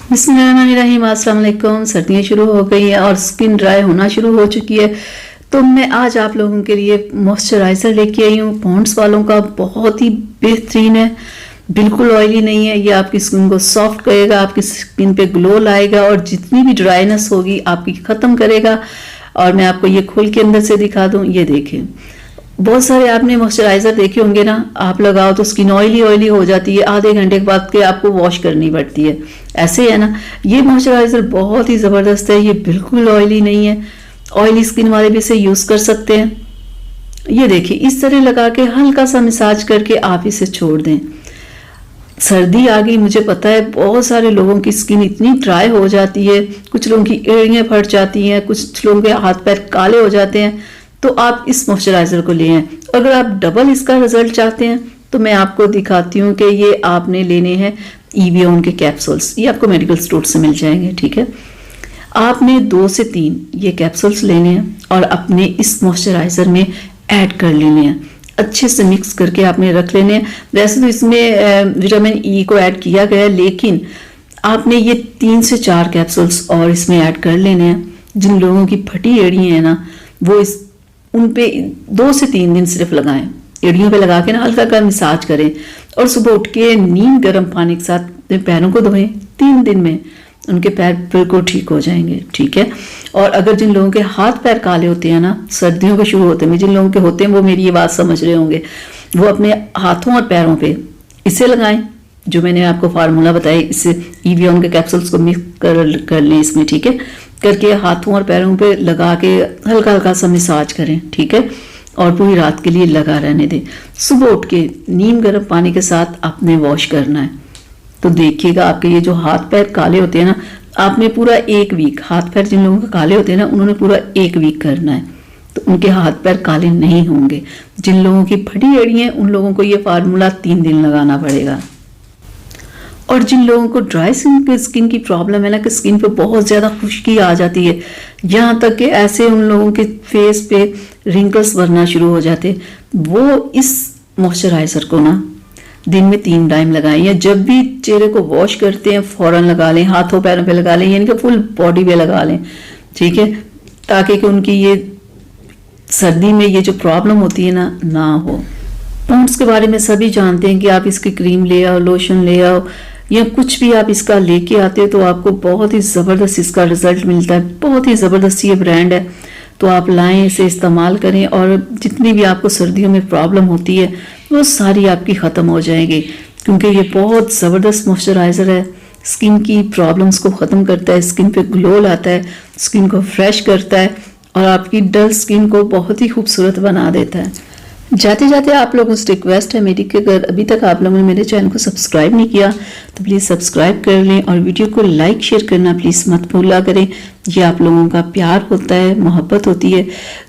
बिस्मिल्लाहिर्रहमानिर्रहीम। अस्सलाम वालेकुम। सर्दियाँ शुरू हो गई है और स्किन ड्राई होना शुरू हो चुकी है, तो मैं आज आप लोगों के लिए मॉइस्चराइज़र लेके आई हूँ। पॉन्ड्स वालों का बहुत ही बेहतरीन है, बिल्कुल ऑयली नहीं है। ये आपकी स्किन को सॉफ्ट करेगा, आपकी स्किन पे ग्लो लाएगा और जितनी भी ड्राइनेस होगी आपकी ख़त्म करेगा। और मैं आपको ये खोल के अंदर से दिखा दूँ, ये देखें। बहुत सारे आपने मॉइस्चराइज़र देखे होंगे ना, आप लगाओ तो स्किन ऑयली ऑयली हो जाती है, आधे घंटे के बाद के आपको वॉश करनी पड़ती है, ऐसे है ना। ये मॉइस्चराइज़र बहुत ही ज़बरदस्त है, ये बिल्कुल ऑयली नहीं है। ऑयली स्किन वाले भी इसे यूज़ कर सकते हैं। ये देखिए, इस तरह लगा के हल्का सा मसाज करके आप इसे छोड़ दें। सर्दी आ गई, मुझे पता है बहुत सारे लोगों की स्किन इतनी ड्राई हो जाती है, कुछ लोगों की एड़ियाँ फट जाती हैं, कुछ लोगों के हाथ पैर काले हो जाते हैं। तो आप इस मॉइस्चराइज़र को लें। अगर आप डबल इसका रिजल्ट चाहते हैं तो मैं आपको दिखाती हूँ कि ये आपने लेने हैं एवियन के कैप्सूल्स। ये आपको मेडिकल स्टोर से मिल जाएंगे, ठीक है। आपने 2 से 3 ये कैप्सूल्स लेने हैं और अपने इस मॉइस्चराइज़र में ऐड कर लेने हैं। अच्छे से मिक्स करके आपने रख लेने हैं। वैसे तो इसमें विटामिन ई को ऐड किया गया है, लेकिन आपने ये 3 से 4 कैप्सूल्स और इसमें ऐड कर लेने हैं। जिन लोगों की फटी एड़ियाँ हैं ना, वो उन पे 2 से 3 दिन सिर्फ लगाएं। एड़ियों पे लगा के ना हल्का हल्का मसाज करें और सुबह उठ के नीम गर्म पानी के साथ पैरों को धोएं। 3 दिन में उनके पैर बिल्कुल ठीक हो जाएंगे, ठीक है। और अगर जिन लोगों के हाथ पैर काले होते हैं ना, सर्दियों के शुरू होते हैं, जिन लोगों के होते हैं वो मेरी ये बात समझ रहे होंगे, वो अपने हाथों और पैरों पे इसे लगाएं जो मैंने आपको फार्मूला बताया। इससे एवियन के कैप्सूल्स को मिक्स कर लें इसमें, ठीक है, करके हाथों और पैरों पे लगा के हल्का हल्का सा मसाज करें, ठीक है। और पूरी रात के लिए लगा रहने दें। सुबह उठ के नीम गर्म पानी के साथ आपने वॉश करना है। तो देखिएगा आपके ये जो हाथ पैर काले होते हैं ना, आपने पूरा 1 वीक, हाथ पैर जिन लोगों के काले होते हैं ना, उन्होंने पूरा 1 वीक करना है, तो उनके हाथ पैर काले नहीं होंगे। जिन लोगों की फटी एड़ी हैं उन लोगों को ये फार्मूला 3 दिन लगाना पड़ेगा। और जिन लोगों को ड्राई स्किन की प्रॉब्लम है ना, कि स्किन पे बहुत ज़्यादा खुश्की आ जाती है, यहाँ तक कि ऐसे उन लोगों के फेस पे रिंकल्स बनना शुरू हो जाते, वो इस मॉइस्चराइज़र को ना दिन में 3 टाइम लगाएं, या जब भी चेहरे को वॉश करते हैं फ़ौरन लगा लें। हाथों पैरों पे लगा लें, यानी कि फुल बॉडी पे लगा लें, ठीक है, ताकि कि उनकी ये सर्दी में ये जो प्रॉब्लम होती है ना हो। पॉन्ड्स के बारे में सभी जानते हैं कि आप इसकी क्रीम ले आओ, लोशन ले आओ, या कुछ भी आप इसका लेके आते हो तो आपको बहुत ही ज़बरदस्त इसका रिज़ल्ट मिलता है। बहुत ही ज़बरदस्त ये ब्रांड है, तो आप लाएं, इसे इस्तेमाल करें और जितनी भी आपको सर्दियों में प्रॉब्लम होती है वो सारी आपकी ख़त्म हो जाएगी, क्योंकि ये बहुत ज़बरदस्त मॉइस्चराइज़र है। स्किन की प्रॉब्लम्स को ख़त्म करता है, स्किन पे ग्लो लाता है, स्किन को फ्रेश करता है और आपकी डल स्किन को बहुत ही खूबसूरत बना देता है। जाते जाते आप लोगों से रिक्वेस्ट है मेरी कि अगर अभी तक आप लोगों ने मेरे चैनल को सब्सक्राइब नहीं किया तो प्लीज़ सब्सक्राइब कर लें और वीडियो को लाइक शेयर करना प्लीज़ मत भूला करें। ये आप लोगों का प्यार होता है, मोहब्बत होती है,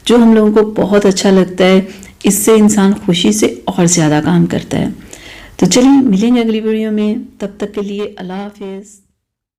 जो हम लोगों को बहुत अच्छा लगता है। इससे इंसान खुशी से और ज़्यादा काम करता है। तो चलिए मिलेंगे अगली वीडियो में, तब तक के लिए अल्लाह हाफिज़।